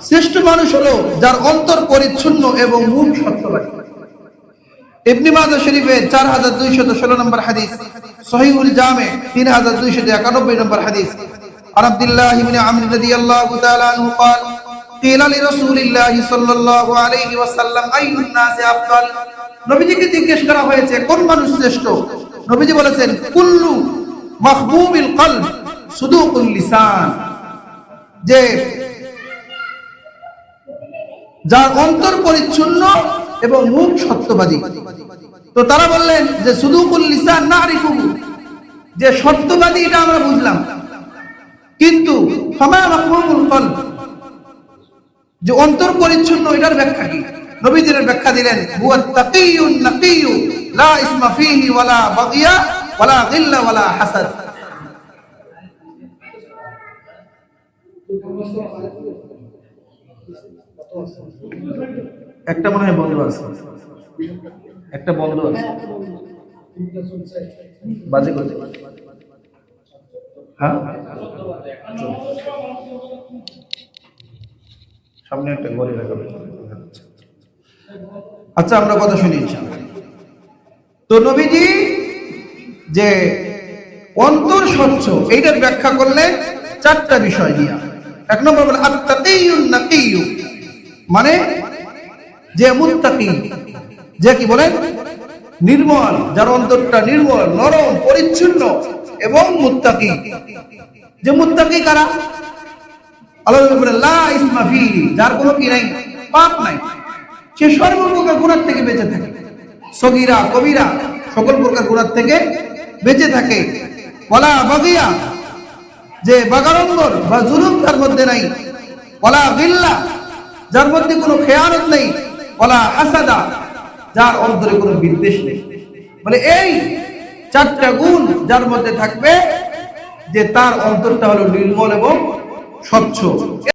শ্রেষ্ঠ মানুষ হলো যার অন্তর পরিচ্ছন্ন এবং মুখ সত্যবাদী। ইবনে মাজাহ শরীফে 4216 নম্বর হাদিস, সহিহুল জামে 3291 নম্বর হাদিস। আর আব্দুল্লাহ ইবনে আমর রাদিয়াল্লাহু তাআলা আনহু قال قيل لرسول الله صلى الله عليه وسلم اي الناس افضل। নবীজিকে জিজ্ঞেস করা হয়েছে কোন মানুষ শ্রেষ্ঠ? নবীজি বলেছেন কুল্লু মাহবুবিল কলব সুদুকুল লিসান, যে যার অন্তর পরিচ্ছন্ন এবং মুখ সত্যবাদী। তো তারা বললেন যে সুদুকুল লিসান নারিফুহু, যে সত্যবাদী এটা আমরা বুঝলাম, কিন্তু ফামা মাহবুবুল কলব, যে অন্তর পরিচ্ছন্ন এটার ব্যাখ্যা কি? নবীজির ব্যাখ্যা দিলেন হুয়া তাকিয়ুন নাকিয়ু লা ইসমা ফীহি ওয়ালা বাগিয়া ওয়ালা গিল্লা ওয়ালা হাসাদ। একটা মনে হয় বন্ধ আছে, একটা বন্ধ আছে, বাজে করতে। হ্যাঁ, সামনে একটা ঘড়ি লাগাবে। আচ্ছা, আমরা কথা শুনি ইনশাআল্লাহ। তো নবীজি যে অন্তর স্বচ্ছ এইটার ব্যাখ্যা করলে চারটা বিষয় দিয়া। এক নম্বর বলে আত-তাকিয়ুন নাকিয়ু, মানে যে মুত্তাকি, যে কি বলেন নির্মল, যার অন্তরটা নির্মল, নরম, পরিচ্ছন্ন এবং মুত্তাকি। যে মুত্তাকি কারা? আল্লাহ বলেন লা ইসমা ফীহি, যার কোনো কি নাই, পাপ নাই, সে সর্বপ্রকার গুনাহ থেকে বেঁচে থাকে, সগীরা কবিরা সকল প্রকার গুনাহ থেকে বেঁচে থাকে। ওয়ালা বাগিয়া, যে বাগাড়ম্বর বা জুলুম তার মধ্যে নাই। ওয়ালা গিল্লা, যার মধ্যে কোনো খেয়ানত নেই। ওয়ালা হাসাদা, যার অন্তরে কোনো বিদ্বেষ নেই। মানে এই চারটা গুণ যার মধ্যে থাকবে, যে তার অন্তরটা হলো নির্মল এবং স্বচ্ছ।